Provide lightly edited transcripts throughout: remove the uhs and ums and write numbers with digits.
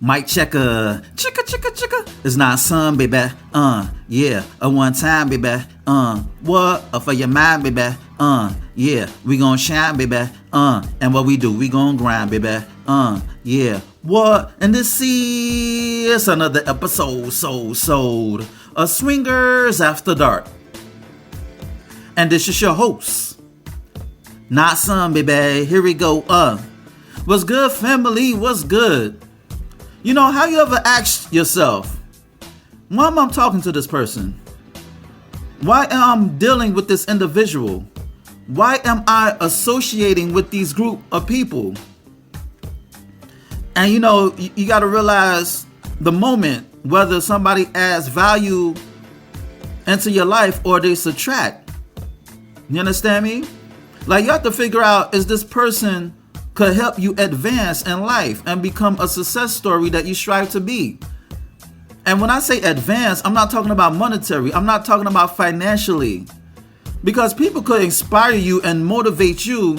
Mic checker, chicka. It's not some, baby. Yeah, a one time, baby. What? For your mind, baby. Yeah, we gon' shine, baby. And what we do, we gon' grind, baby. Yeah, what? And this is another episode, sold of Swingers After Dark. And this is your host, not some, baby. Here we go. What's good, family? What's good? You know, how you ever asked yourself, why am I talking to this person? Why am I dealing with this individual? Why am I associating with these group of people? And you know, you got to realize the moment, whether somebody adds value into your life or they subtract. You understand me? Like, you have to figure out, is this person could help you advance in life and become a success story that you strive to be. And when I say advance, I'm not talking about monetary. I'm not talking about financially. Because people could inspire you and motivate you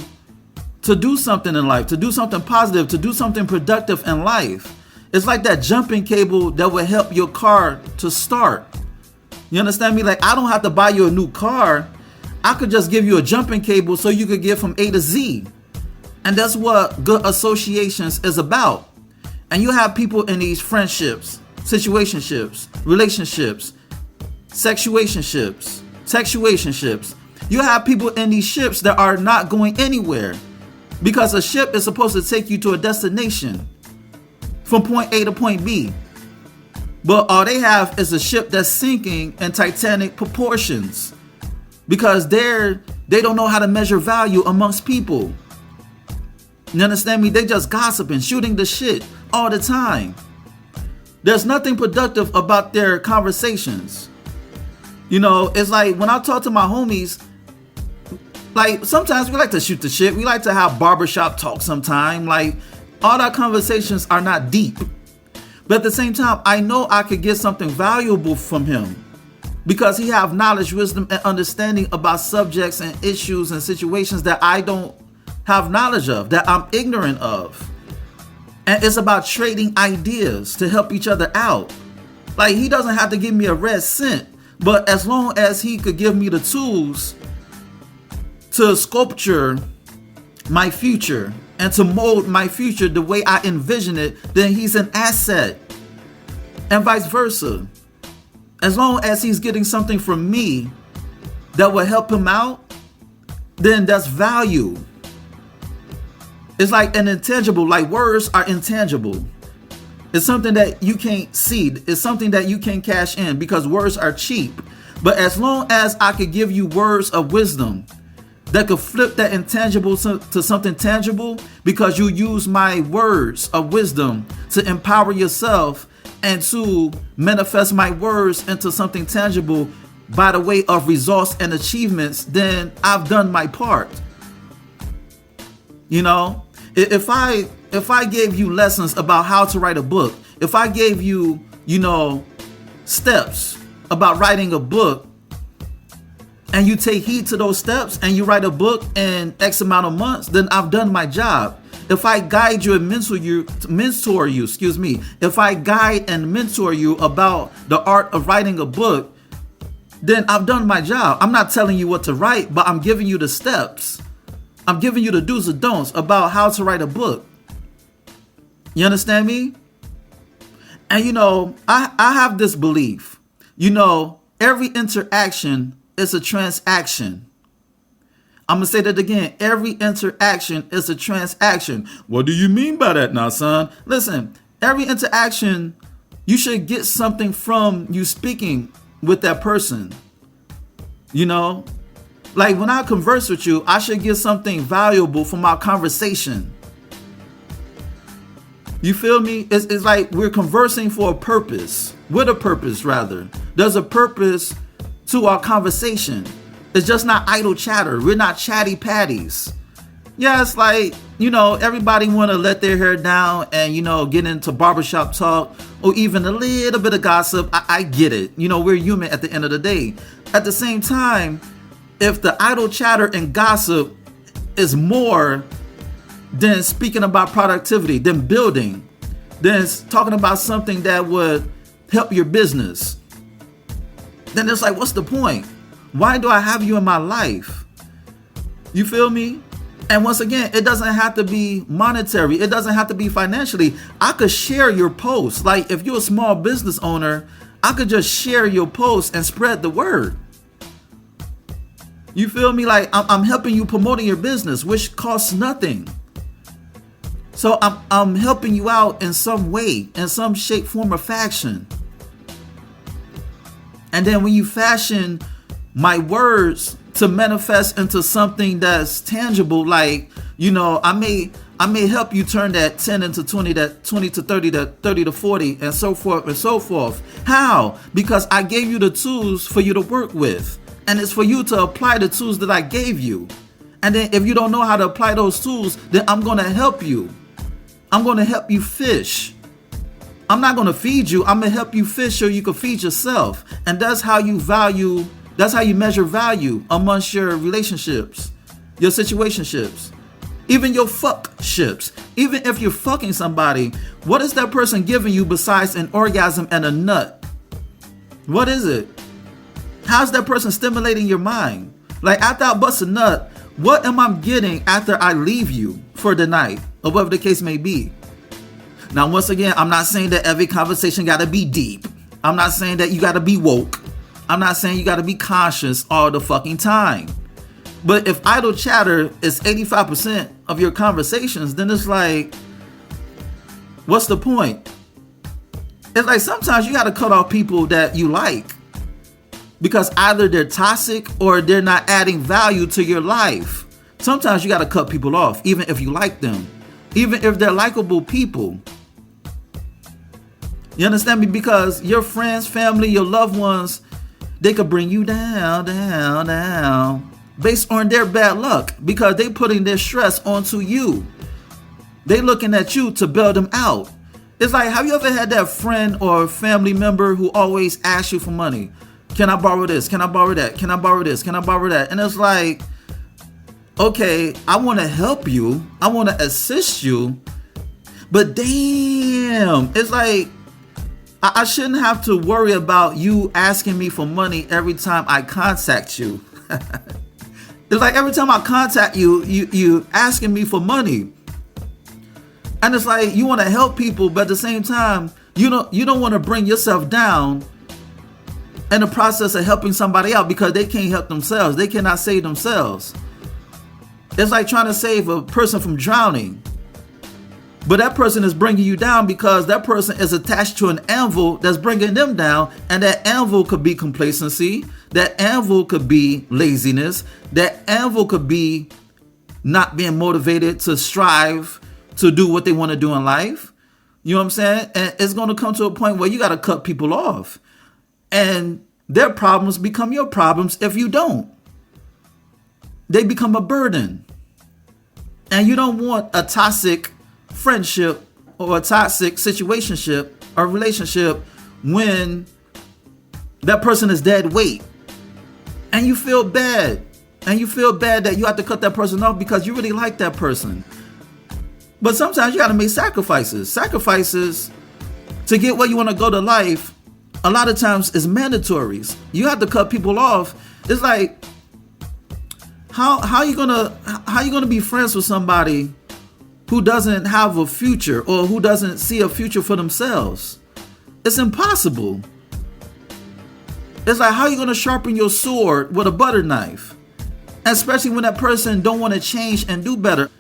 to do something in life, to do something positive, to do something productive in life. It's like that jumping cable that will help your car to start. You understand me? Like, I don't have to buy you a new car. I could just give you a jumping cable so you could get from A to Z. And that's what good associations is about. And you have people in these friendships, situationships, relationships, sexuationships. You have people in these ships that are not going anywhere, because a ship is supposed to take you to a destination from point A to point B. But all they have is a ship that's sinking in Titanic proportions, because they don't know how to measure value amongst people. You understand me? They just gossiping, shooting the shit all the time. There's nothing productive about their conversations. You know, it's like when I talk to my homies, like sometimes we like to shoot the shit. We like to have barbershop talk sometime. Like, all our conversations are not deep. But at the same time, I know I could get something valuable from him, because he have knowledge, wisdom, and understanding about subjects and issues and situations that I don't have knowledge of, that I'm ignorant of. And it's about trading ideas to help each other out. Like, he doesn't have to give me a red cent, but as long as he could give me the tools to sculpture my future and to mold my future the way I envision it, then he's an asset. And vice versa. As long as he's getting something from me that will help him out, then that's value. It's like an intangible, like words are intangible. It's something that you can't see. It's something that you can't cash in, because words are cheap. But as long as I could give you words of wisdom that could flip that intangible to something tangible, because you use my words of wisdom to empower yourself and to manifest my words into something tangible by the way of results and achievements, then I've done my part. You know, if I gave you lessons about how to write a book, if I gave you, you know, steps about writing a book, and you take heed to those steps and you write a book in X amount of months, then I've done my job. If I guide you and mentor you, if I guide and mentor you about the art of writing a book, then I've done my job. I'm not telling you what to write, but I'm giving you the steps. I'm giving you the do's and don'ts about how to write a book. You understand me? And you know, I have this belief, you know, every interaction is a transaction. I'm going to say that again. Every interaction is a transaction. What do you mean by that now, son? Listen, every interaction, you should get something from you speaking with that person. You know? Like, when I converse with you, I should get something valuable from our conversation. You feel me? It's like we're conversing for a purpose. With a purpose, rather. There's a purpose to our conversation. It's just not idle chatter. We're not chatty patties. Yeah, it's like, you know, everybody want to let their hair down and, you know, get into barbershop talk or even a little bit of gossip. I get it. You know, we're human at the end of the day. At the same time, if the idle chatter and gossip is more than speaking about productivity, than building, than talking about something that would help your business. Then it's like, what's the point? Why do I have you in my life? You feel me? And once again, it doesn't have to be monetary. It doesn't have to be financially. I could share your post. Like if you're a small business owner, I could just share your post and spread the word. You feel me? Like I'm helping you promoting your business, which costs nothing. So I'm helping you out in some way, in some shape, form, or fashion. And then when you fashion my words to manifest into something that's tangible, like, you know, I may help you turn that 10 into 20, that 20 to 30, that 30 to 40, and so forth and so forth. How? Because I gave you the tools for you to work with. And it's for you to apply the tools that I gave you. And then if you don't know how to apply those tools, then I'm going to help you. I'm going to help you fish. I'm not going to feed you. I'm going to help you fish so you can feed yourself. And that's how you value. That's how you measure value amongst your relationships, your situationships, even your fuckships. Even if you're fucking somebody, what is that person giving you besides an orgasm and a nut? What is it? How's that person stimulating your mind? Like after I bust a nut, what am I getting after I leave you for the night or whatever the case may be? Now, once again, I'm not saying that every conversation got to be deep. I'm not saying that you got to be woke. I'm not saying you got to be conscious all the fucking time. But if idle chatter is 85% of your conversations, then it's like, what's the point? It's like sometimes you got to cut off people that you like because either they're toxic or they're not adding value to your life. Sometimes you got to cut people off, even if you like them, even if they're likable people. You understand me? Because your friends, family, your loved ones, they could bring you down, down, down based on their bad luck because they putting their stress onto you. They looking at you to bail them out. It's like, have you ever had that friend or family member who always asks you for money? Can I borrow this? Can I borrow that? Can I borrow this? Can I borrow that? And it's like, okay, I want to help you. I want to assist you. But damn, it's like, I shouldn't have to worry about you asking me for money every time I contact you. It's like every time I contact you, you asking me for money. And it's like you want to help people, but at the same time, you don't want to bring yourself down in the process of helping somebody out because they can't help themselves. They cannot save themselves. It's like trying to save a person from drowning. But that person is bringing you down because that person is attached to an anvil that's bringing them down. And that anvil could be complacency. That anvil could be laziness. That anvil could be not being motivated to strive to do what they want to do in life. You know what I'm saying? And it's going to come to a point where you got to cut people off. And their problems become your problems if you don't. They become a burden. And you don't want a toxic friendship or a toxic situationship or relationship when that person is dead weight and you feel bad that you have to cut that person off because you really like that person. But sometimes you got to make sacrifices to get where you want to go to life. A lot of times is mandatories. You have to cut people off. It's like how you gonna be friends with somebody who doesn't have a future or who doesn't see a future for themselves? It's impossible. It's like, how are you going to sharpen your sword with a butter knife? Especially when that person don't want to change and do better.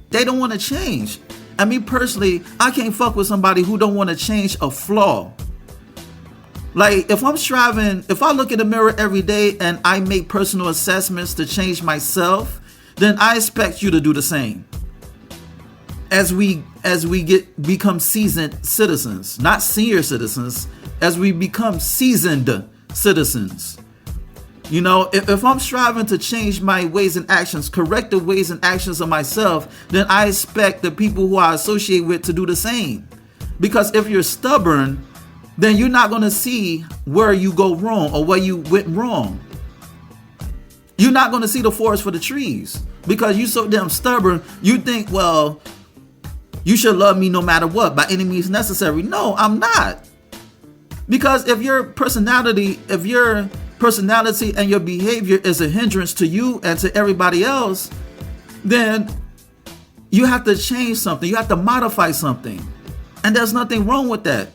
They don't want to change. And me personally, I can't fuck with somebody who don't want to change a flaw. Like if I look in the mirror every day and I make personal assessments to change myself, then I expect you to do the same. As we become seasoned citizens, not senior citizens, as we become seasoned citizens. You know, if I'm striving to change my ways and actions, correct the ways and actions of myself, then I expect the people who I associate with to do the same. Because if you're stubborn, then you're not going to see where you go wrong or where you went wrong. You're not going to see the forest for the trees because you're so damn stubborn. You think, well, You should love me no matter what, by any means necessary. No, I'm not. Because if your personality and your behavior is a hindrance to you and to everybody else, then you have to change something. You have to modify something. And there's nothing wrong with that.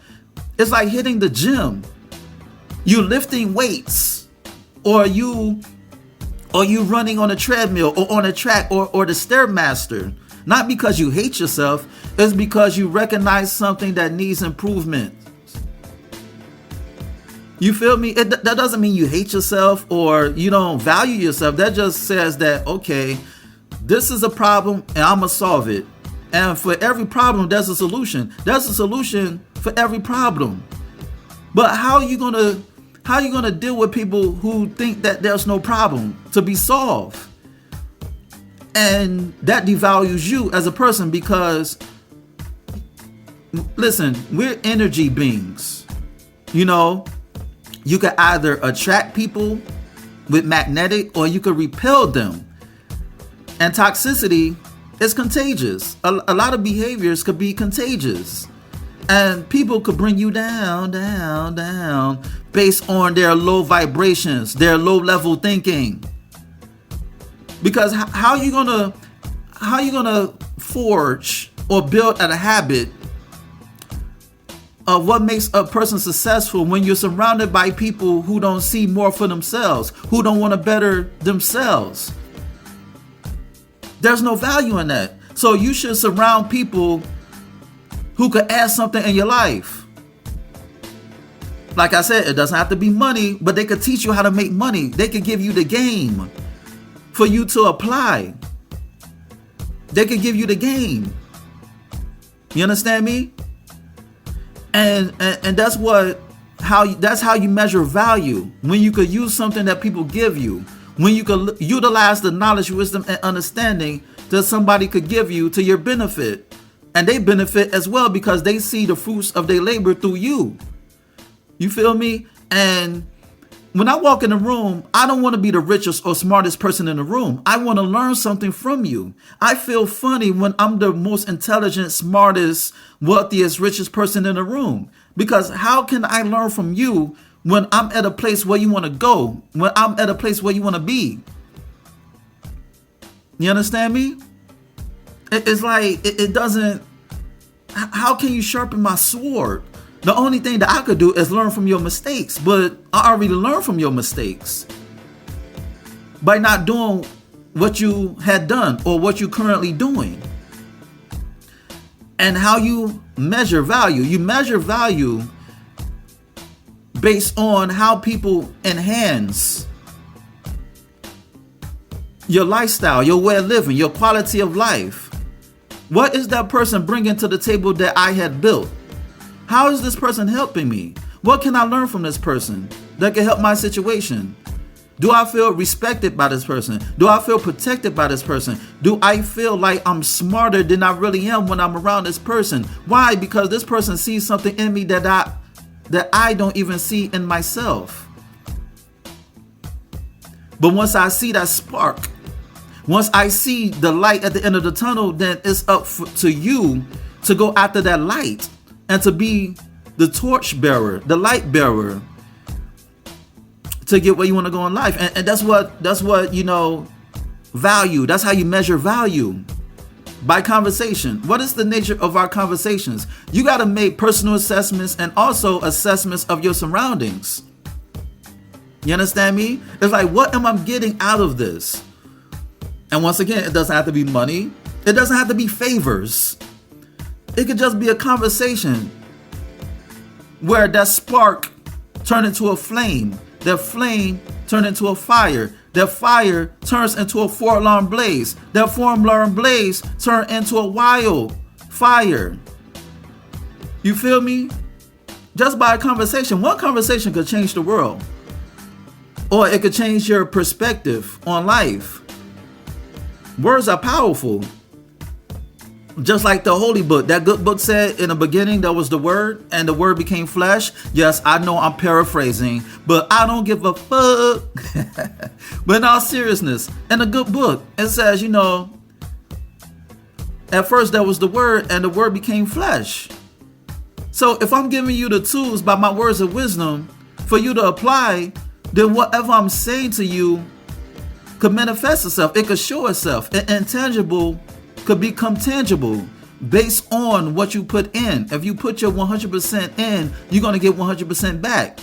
It's like hitting the gym. You lifting weights, or you running on a treadmill or on a track or the Stairmaster. Not because you hate yourself, it's because you recognize something that needs improvement. You feel me? That doesn't mean you hate yourself or you don't value yourself. That just says that, okay, this is a problem and I'm gonna solve it. And for every problem, there's a solution. There's a solution for every problem. But how are you gonna deal with people who think that there's no problem to be solved? And that devalues you as a person, because listen, we're energy beings. You know, you could either attract people with magnetic or you could repel them. And toxicity is contagious. A lot of behaviors could be contagious. And people could bring you down based on their low vibrations, their low level thinking. Because how are you gonna forge or build a habit of what makes a person successful when you're surrounded by people who don't see more for themselves, who don't want to better themselves? There's no value in that. So you should surround people who could add something in your life. Like I said, it doesn't have to be money, but they could teach you how to make money. They could give you the game for you to apply. They could give you the game. You understand me? And that's how you measure value. When you could use something that people give you, when you could utilize the knowledge, wisdom, and understanding that somebody could give you to your benefit. And they benefit as well because they see the fruits of their labor through you. You feel me? And when I walk in the room, I don't want to be the richest or smartest person in the room. I want to learn something from you. I feel funny when I'm the most intelligent, smartest, wealthiest, richest person in the room. Because how can I learn from you when I'm at a place where you want to go, when I'm at a place where you want to be? You understand me? It's like, it doesn't, how can you sharpen my sword? The only thing that I could do is learn from your mistakes, but I already learned from your mistakes by not doing what you had done or what you're currently doing. And how you measure value. You measure value based on how people enhance your lifestyle, your way of living, your quality of life. What is that person bringing to the table that I had built? How is this person helping me? What can I learn from this person that can help my situation? Do I feel respected by this person? Do I feel protected by this person? Do I feel like I'm smarter than I really am when I'm around this person? Why? Because this person sees something in me that I don't even see in myself. But once I see that spark, once I see the light at the end of the tunnel, then it's up to you to go after that light and to be the torch bearer, the light bearer, to get where you want to go in life. And that's what, you know, value. That's how you measure value. By conversation. What is the nature of our conversations? You got to make personal assessments and also assessments of your surroundings. You understand me? It's like, what am I getting out of this? And once again, it doesn't have to be money. It doesn't have to be favors. It could just be a conversation where that spark turned into a flame. That flame turned into a fire. That fire turns into a 4-alarm blaze. That 4-alarm blaze turned into a wild fire. You feel me? Just by a conversation. One conversation could change the world. Or it could change your perspective on life. Words are powerful. Just like the Holy Book. That good book said in the beginning there was the Word and the Word became flesh. Yes, I know I'm paraphrasing, but I don't give a fuck. But in all seriousness, in a good book, it says, you know, At first there was the word, and the word became flesh. So if I'm giving you the tools by my words of wisdom for you to apply, then whatever I'm saying to you could manifest itself. It could show itself. And intangible could become tangible based on what you put in. If you put your 100% in, you're going to get 100% back.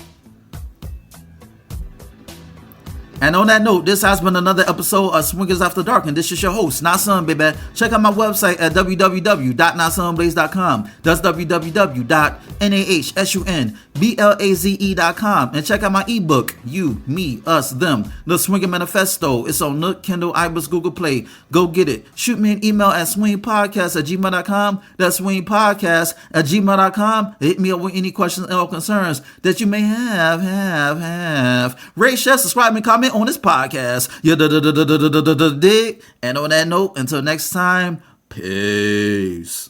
And on that note, this has been another episode of Swingers After Dark, and this is your host, Nasun, baby. Check out my website at www.nasunblaze.com. That's www.nahsunblaze.com. And check out my ebook, You, Me, Us, Them, The Swinger Manifesto. It's on Nook, Kindle, iBooks, Google Play. Go get it. Shoot me an email at swingpodcast@gmail.com. That's swingpodcast@gmail.com. Hit me up with any questions or concerns that you may have. Rate, share, subscribe, and comment on this podcast. Dig. And on that note, until next time, peace.